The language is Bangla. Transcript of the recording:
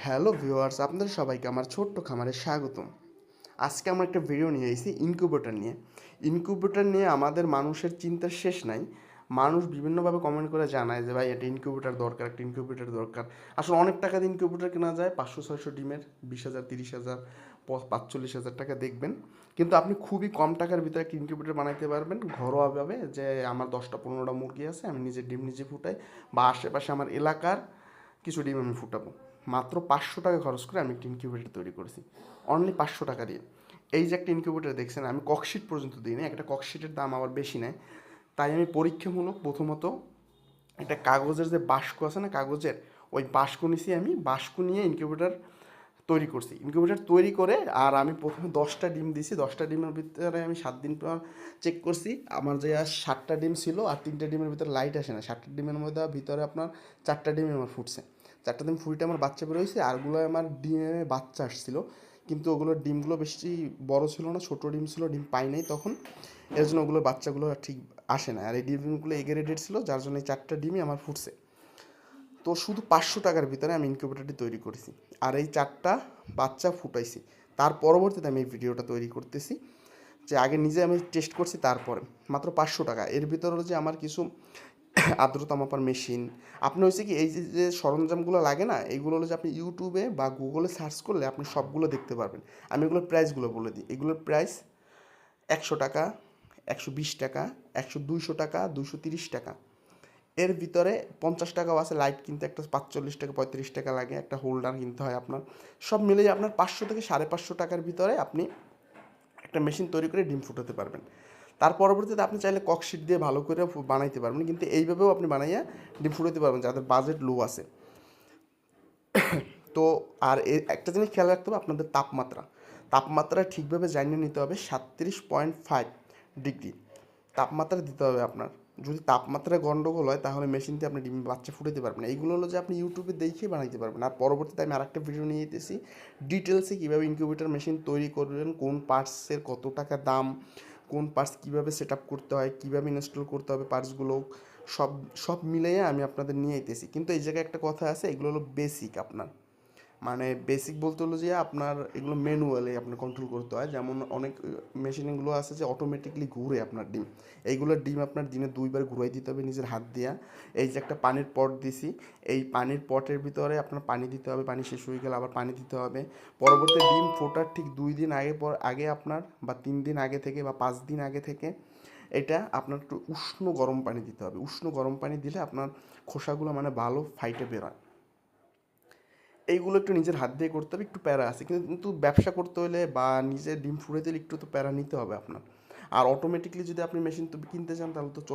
হ্যালো ভিউয়ার্স, আপনাদের সবাইকে আমার ছোট্ট খামারে স্বাগতম। আজকে আমরা একটা ভিডিও নিয়ে এসেছি ইনকিউবেটর নিয়ে। ইনকিউবেটর নিয়ে আমাদের মানুষের চিন্তার শেষ নাই। মানুষ বিভিন্নভাবে কমেন্ট করে জানায় যে ভাই এটা ইনকিউবেটর দরকার, একটা ইনকিউবেটর দরকার। আসলে অনেক টাকা দিয়ে ইনকিউবেটর কেনা যায়, 500-600 ডিমের, 20,000, 30,000, 45,000 টাকা দেখবেন। কিন্তু আপনি খুবই কম টাকার ভিতরে একটা ইনকিউবেটর বানাইতে পারবেন ঘরোয়াভাবে, যে আমার 10টা-15টা মুরগি আছে, আমি নিজের ডিম নিজে ফুটাই, বা আশেপাশে আমার এলাকার কিছু ডিম আমি ফুটাবো। মাত্র 500 টাকা খরচ করে আমি একটা ইনকিউবেটর তৈরি করেছি, অনলি 500 টাকা দিয়ে। এই যে একটা ইনকিউবেটর দেখছেন, আমি ককশিট পর্যন্ত দিই না, একটা ককশিটের দাম আবার বেশি নেয়। তাই আমি পরীক্ষামূলক প্রথমত একটা কাগজের যে বাস্ক আছে না, কাগজের ওই বাস্ক নিছি, আমি বাস্ক নিয়ে ইনকিউবেটর তৈরি করছি। ইনকিউবেটর তৈরি করে আর আমি প্রথমে 10টা ডিম দিছি, 10টা ডিমের ভিতরে আমি 7 দিন পর চেক করছি, আমার যে আর 7টা ডিম ছিল আর 3টা ডিমের ভিতরে লাইট আসে না, 7টা ডিমের মধ্যে ভিতরে আপনার 4টা ডিমে আমার ফুটছে, 4টা ডিম ফুটে আমার বাচ্চা বেরোইছে, আরগুলো আমার ডিমে বাচ্চা আসছিলো, কিন্তু ওগুলোর ডিমগুলো বেশি বড় ছিল না, ছোটো ডিম ছিল, ডিম পাই নাই তখন, এর জন্য ওগুলোর বাচ্চাগুলো ঠিক আসে না, আর এই ডিমগুলো এগেরেটেড ছিল, যার জন্য এই 4টা ডিমই আমার ফুটছে। তো শুধু 500 টাকার ভিতরে আমি ইনকিউবেটরটি তৈরি করেছি, আর এই 4টা বাচ্চা ফুটাইছি। তার পরবর্তীতে আমি এই ভিডিওটা তৈরি করতেছি, যে আগে নিজে আমি টেস্ট করছি, তারপরে মাত্র 500 টাকা। এর ভিতরে হলো যে আমার কিছু আর্দ্রতা মাপার মেশিন, আপনি হয়েছে কি এই যে যে সরঞ্জামগুলো লাগে না, এইগুলো হলো যে আপনি ইউটিউবে বা গুগলে সার্চ করলে আপনি সবগুলো দেখতে পারবেন। আমি এগুলোর প্রাইসগুলো বলে দিই। এগুলোর প্রাইস 100 টাকা, 120 টাকা, 200 টাকা, 230 টাকা। এর ভিতরে 50 টাকাও আছে, লাইট কিনতে একটা 45 টাকা 35 টাকা লাগে, একটা হোল্ডার কিনতে হয় আপনার। সব মিলিয়ে আপনার 500 থেকে 550 টাকার ভিতরে আপনি একটা মেশিন তৈরি করে ডিম ফুটাতে পারবেন। তার পরবর্তীতে আপনি চাইলে ককশিট দিয়ে ভালো করে বানাইতে পারবেন, কিন্তু এইভাবেও আপনি বানাইয়া ডিম ফুটাতে পারবেন যাদের বাজেট লো আছে। তো আর একটা জিনিস খেয়াল রাখতে হবে, আপনাদের তাপমাত্রা ঠিকভাবে জানিয়ে নিতে হবে, 37.5 ডিগ্রি তাপমাত্রা দিতে হবে আপনার। যদি তাপমাত্রায় গন্ডগোল হয় তাহলে মেশিন দিয়ে আপনি ডিম বাচ্চা ফুটাতে পারবেন না। এইগুলো হলো যে আপনি ইউটিউবে দেখেই বানাইতে পারবেন। আর পরবর্তীতে আমি আরেকটা ভিডিও নিয়ে যেতেছি ডিটেলসে, কীভাবে ইনকিউবেটর মেশিন তৈরি করবেন, কোন পার্টসের কত টাকা দাম, কোন পার্টস কীভাবে সেট আপ করতে হয়, কীভাবে ইনস্টল করতে হবে পার্টসগুলো, সব সব মিলিয়ে আমি আপনাদের নিয়ে যেতেছি। কিন্তু এই জায়গায় একটা কথা আছে, এগুলো হলো বেসিক আপনার, মানে বেসিক বলতে হলো যে আপনার এগুলো ম্যানুয়ালি আপনার কন্ট্রোল করতে হয়। যেমন অনেক মেশিনগুলো আছে যে অটোমেটিকলি ঘুরে আপনার ডিম, এইগুলোর ডিম আপনার দিনে 2বার ঘুরাই দিতে হবে নিজের হাত দিয়া। এই যে একটা পানির পট দিছি, এই পানির পটের ভিতরে আপনার পানি দিতে হবে, পানি শেষ হয়ে গেলে আবার পানি দিতে হবে। পরবর্তী ডিম ফোটার ঠিক 2 দিন আগে আপনার, বা 3 দিন আগে থেকে, বা 5 দিন আগে থেকে এটা আপনার একটু উষ্ণ গরম পানি দিতে হবে। উষ্ণ গরম পানি দিলে আপনার খোসাগুলো মানে ভালো ফাইটে বেরোয়। এইগুলো একটু নিজের হাত দিয়ে করতে হবে, একটু প্যারা আছে, কিন্তু ব্যবসা করতে হলে বা নিজের ডিম ফুটাইতে হলে একটু তো প্যারা নিতে হবে আপনার। আর অটোমেটিকলি যদি আপনি মেশিন তো কিনতে চান তাহলে তো